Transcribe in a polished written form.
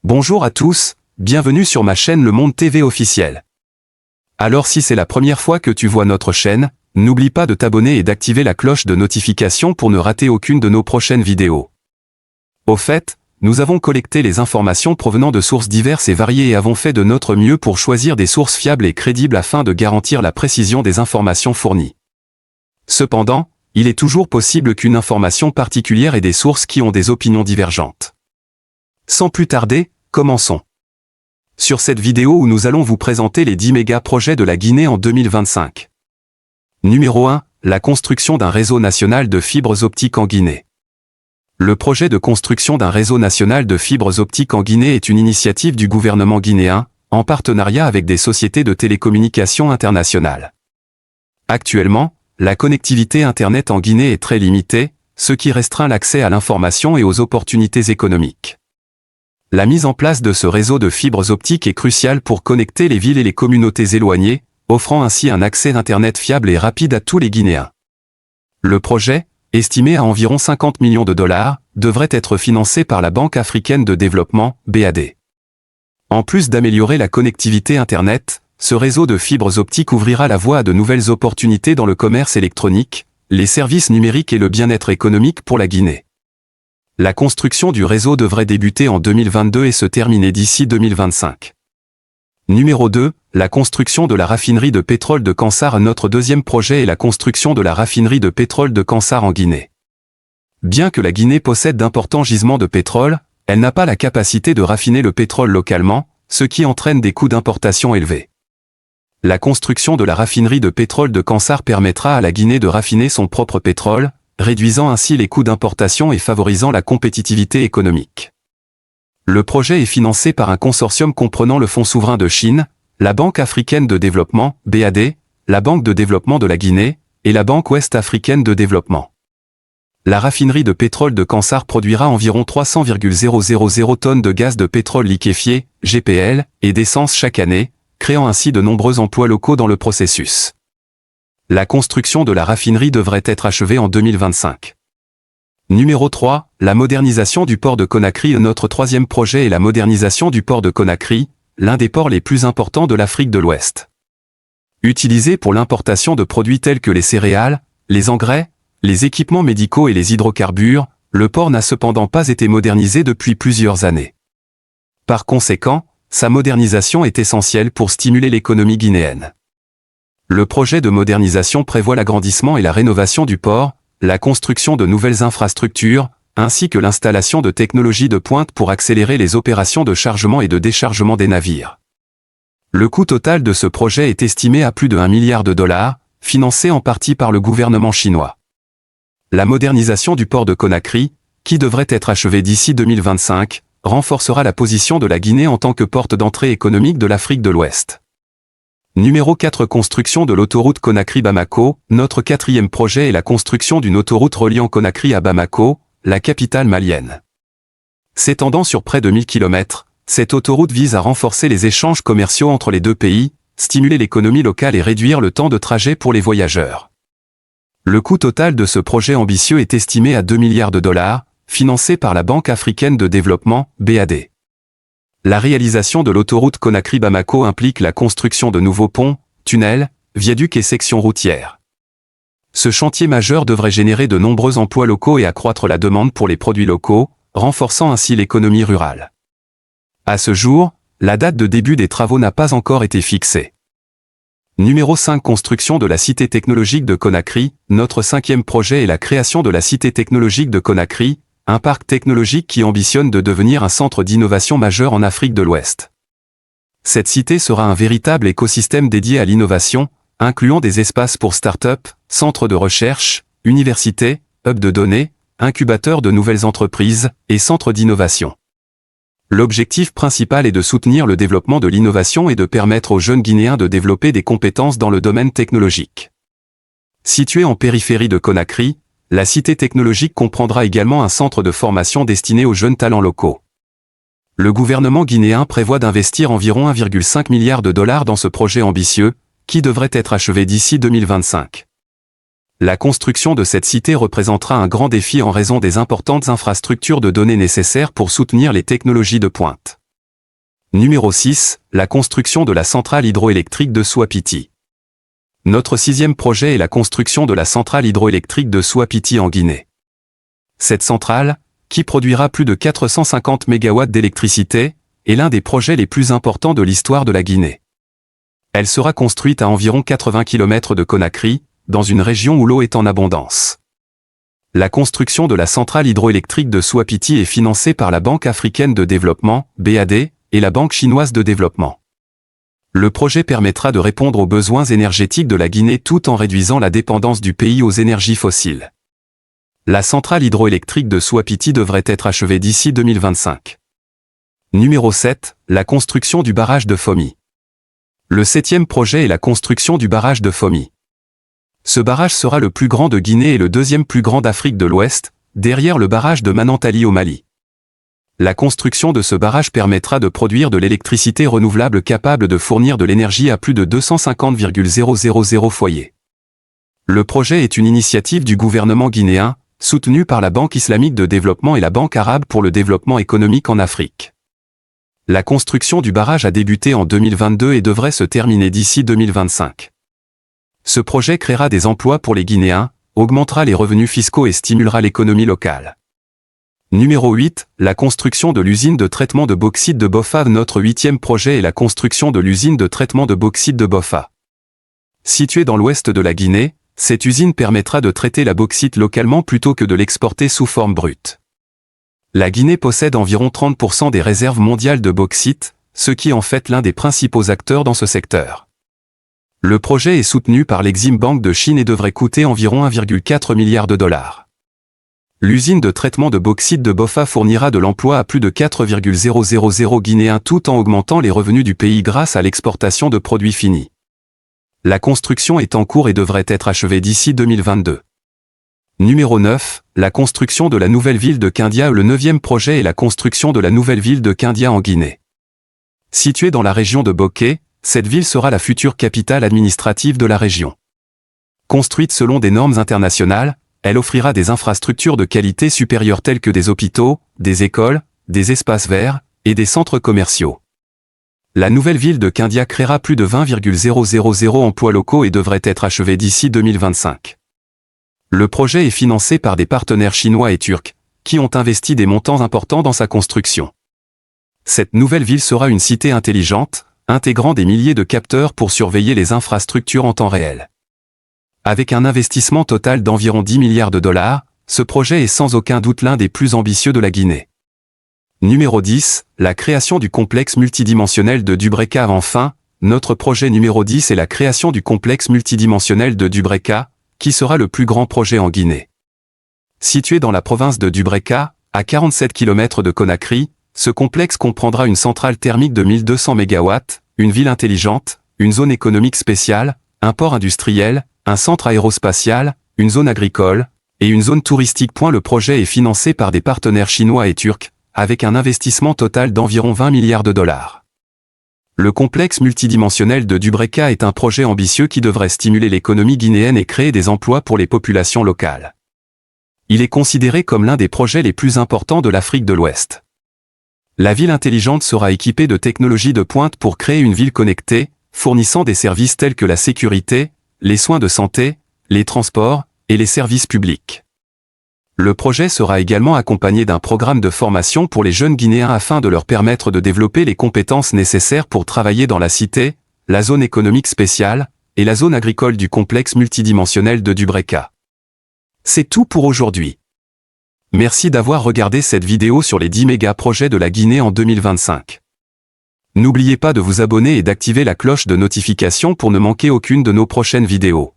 Bonjour à tous, bienvenue sur ma chaîne Le Monde TV officiel. Alors si c'est la première fois que tu vois notre chaîne, n'oublie pas de t'abonner et d'activer la cloche de notification pour ne rater aucune de nos prochaines vidéos. Au fait, nous avons collecté les informations provenant de sources diverses et variées et avons fait de notre mieux pour choisir des sources fiables et crédibles afin de garantir la précision des informations fournies. Cependant, il est toujours possible qu'une information particulière ait des sources qui ont des opinions divergentes. Sans plus tarder, commençons. Sur cette vidéo où nous allons vous présenter les 10 méga-projets de la Guinée en 2025. Numéro 1, la construction d'un réseau national de fibres optiques en Guinée. Le projet de construction d'un réseau national de fibres optiques en Guinée est une initiative du gouvernement guinéen, en partenariat avec des sociétés de télécommunications internationales. Actuellement, la connectivité Internet en Guinée est très limitée, ce qui restreint l'accès à l'information et aux opportunités économiques. La mise en place de ce réseau de fibres optiques est cruciale pour connecter les villes et les communautés éloignées, offrant ainsi un accès Internet fiable et rapide à tous les Guinéens. Le projet, estimé à environ 50 millions de dollars, devrait être financé par la Banque africaine de développement, BAD. En plus d'améliorer la connectivité Internet, ce réseau de fibres optiques ouvrira la voie à de nouvelles opportunités dans le commerce électronique, les services numériques et le bien-être économique pour la Guinée. La construction du réseau devrait débuter en 2022 et se terminer d'ici 2025. Numéro 2, la construction de la raffinerie de pétrole de Kansar. Notre deuxième projet est la construction de la raffinerie de pétrole de Kansar en Guinée. Bien que la Guinée possède d'importants gisements de pétrole, elle n'a pas la capacité de raffiner le pétrole localement, ce qui entraîne des coûts d'importation élevés. La construction de la raffinerie de pétrole de Kansar permettra à la Guinée de raffiner son propre pétrole, réduisant ainsi les coûts d'importation et favorisant la compétitivité économique. Le projet est financé par un consortium comprenant le Fonds souverain de Chine, la Banque africaine de développement, BAD, la Banque de développement de la Guinée, et la Banque ouest africaine de développement. La raffinerie de pétrole de Kansar produira environ 300,000 tonnes de gaz de pétrole liquéfié, GPL, et d'essence chaque année, créant ainsi de nombreux emplois locaux dans le processus. La construction de la raffinerie devrait être achevée en 2025. Numéro 3, la modernisation du port de Conakry. Notre troisième projet est la modernisation du port de Conakry, l'un des ports les plus importants de l'Afrique de l'Ouest. Utilisé pour l'importation de produits tels que les céréales, les engrais, les équipements médicaux et les hydrocarbures, le port n'a cependant pas été modernisé depuis plusieurs années. Par conséquent, sa modernisation est essentielle pour stimuler l'économie guinéenne. Le projet de modernisation prévoit l'agrandissement et la rénovation du port, la construction de nouvelles infrastructures, ainsi que l'installation de technologies de pointe pour accélérer les opérations de chargement et de déchargement des navires. Le coût total de ce projet est estimé à plus de 1 milliard de dollars, financé en partie par le gouvernement chinois. La modernisation du port de Conakry, qui devrait être achevée d'ici 2025, renforcera la position de la Guinée en tant que porte d'entrée économique de l'Afrique de l'Ouest. Numéro 4, construction de l'autoroute Conakry-Bamako. Notre quatrième projet est la construction d'une autoroute reliant Conakry à Bamako, la capitale malienne. S'étendant sur près de 1000 km, cette autoroute vise à renforcer les échanges commerciaux entre les deux pays, stimuler l'économie locale et réduire le temps de trajet pour les voyageurs. Le coût total de ce projet ambitieux est estimé à 2 milliards de dollars, financé par la Banque africaine de développement, BAD. La réalisation de l'autoroute Conakry-Bamako implique la construction de nouveaux ponts, tunnels, viaducs et sections routières. Ce chantier majeur devrait générer de nombreux emplois locaux et accroître la demande pour les produits locaux, renforçant ainsi l'économie rurale. À ce jour, la date de début des travaux n'a pas encore été fixée. Numéro 5, construction de la cité technologique de Conakry. Notre cinquième projet est la création de la cité technologique de Conakry, un parc technologique qui ambitionne de devenir un centre d'innovation majeur en Afrique de l'Ouest. Cette cité sera un véritable écosystème dédié à l'innovation, incluant des espaces pour start-up, centres de recherche, universités, hubs de données, incubateurs de nouvelles entreprises et centres d'innovation. L'objectif principal est de soutenir le développement de l'innovation et de permettre aux jeunes Guinéens de développer des compétences dans le domaine technologique. Située en périphérie de Conakry, la cité technologique comprendra également un centre de formation destiné aux jeunes talents locaux. Le gouvernement guinéen prévoit d'investir environ 1,5 milliard de dollars dans ce projet ambitieux, qui devrait être achevé d'ici 2025. La construction de cette cité représentera un grand défi en raison des importantes infrastructures de données nécessaires pour soutenir les technologies de pointe. Numéro 6, la construction de la centrale hydroélectrique de Souapiti. Notre 6e projet est la construction de la centrale hydroélectrique de Souapiti en Guinée. Cette centrale, qui produira plus de 450 MW d'électricité, est l'un des projets les plus importants de l'histoire de la Guinée. Elle sera construite à environ 80 km de Conakry, dans une région où l'eau est en abondance. La construction de la centrale hydroélectrique de Souapiti est financée par la Banque africaine de développement, BAD, et la Banque chinoise de développement. Le projet permettra de répondre aux besoins énergétiques de la Guinée tout en réduisant la dépendance du pays aux énergies fossiles. La centrale hydroélectrique de Souapiti devrait être achevée d'ici 2025. Numéro 7, la construction du barrage de Fomi. Le 7e projet est la construction du barrage de Fomi. Ce barrage sera le plus grand de Guinée et le 2e plus grand d'Afrique de l'Ouest, derrière le barrage de Manantali au Mali. La construction de ce barrage permettra de produire de l'électricité renouvelable capable de fournir de l'énergie à plus de 250,000 foyers. Le projet est une initiative du gouvernement guinéen, soutenue par la Banque islamique de développement et la Banque arabe pour le développement économique en Afrique. La construction du barrage a débuté en 2022 et devrait se terminer d'ici 2025. Ce projet créera des emplois pour les Guinéens, augmentera les revenus fiscaux et stimulera l'économie locale. Numéro 8, la construction de l'usine de traitement de bauxite de Bofa. Notre 8e projet est la construction de l'usine de traitement de bauxite de Bofa. Située dans l'ouest de la Guinée, cette usine permettra de traiter la bauxite localement plutôt que de l'exporter sous forme brute. La Guinée possède environ 30% des réserves mondiales de bauxite, ce qui en fait l'un des principaux acteurs dans ce secteur. Le projet est soutenu par l'Exim Bank de Chine et devrait coûter environ 1,4 milliard de dollars. L'usine de traitement de bauxite de Bofa fournira de l'emploi à plus de 4,000 Guinéens tout en augmentant les revenus du pays grâce à l'exportation de produits finis. La construction est en cours et devrait être achevée d'ici 2022. Numéro 9, la construction de la nouvelle ville de Kindia. Le 9e projet est la construction de la nouvelle ville de Kindia en Guinée. Située dans la région de Bokeh, cette ville sera la future capitale administrative de la région. Construite selon des normes internationales, elle offrira des infrastructures de qualité supérieure telles que des hôpitaux, des écoles, des espaces verts et des centres commerciaux. La nouvelle ville de Kindia créera plus de 20,000 emplois locaux et devrait être achevée d'ici 2025. Le projet est financé par des partenaires chinois et turcs, qui ont investi des montants importants dans sa construction. Cette nouvelle ville sera une cité intelligente, intégrant des milliers de capteurs pour surveiller les infrastructures en temps réel. Avec un investissement total d'environ 10 milliards de dollars, ce projet est sans aucun doute l'un des plus ambitieux de la Guinée. Numéro 10, la création du complexe multidimensionnel de Dubreka. Enfin, notre projet numéro 10 est la création du complexe multidimensionnel de Dubreka, qui sera le plus grand projet en Guinée. Situé dans la province de Dubreka, à 47 km de Conakry, ce complexe comprendra une centrale thermique de 1200 MW, une ville intelligente, une zone économique spéciale, un port industriel, un centre aérospatial, une zone agricole, et une zone touristique. Le projet est financé par des partenaires chinois et turcs, avec un investissement total d'environ 20 milliards de dollars. Le complexe multidimensionnel de Dubreka est un projet ambitieux qui devrait stimuler l'économie guinéenne et créer des emplois pour les populations locales. Il est considéré comme l'un des projets les plus importants de l'Afrique de l'Ouest. La ville intelligente sera équipée de technologies de pointe pour créer une ville connectée, fournissant des services tels que la sécurité, les soins de santé, les transports et les services publics. Le projet sera également accompagné d'un programme de formation pour les jeunes Guinéens afin de leur permettre de développer les compétences nécessaires pour travailler dans la cité, la zone économique spéciale et la zone agricole du complexe multidimensionnel de Dubreka. C'est tout pour aujourd'hui. Merci d'avoir regardé cette vidéo sur les 10 méga-projets de la Guinée en 2025. N'oubliez pas de vous abonner et d'activer la cloche de notification pour ne manquer aucune de nos prochaines vidéos.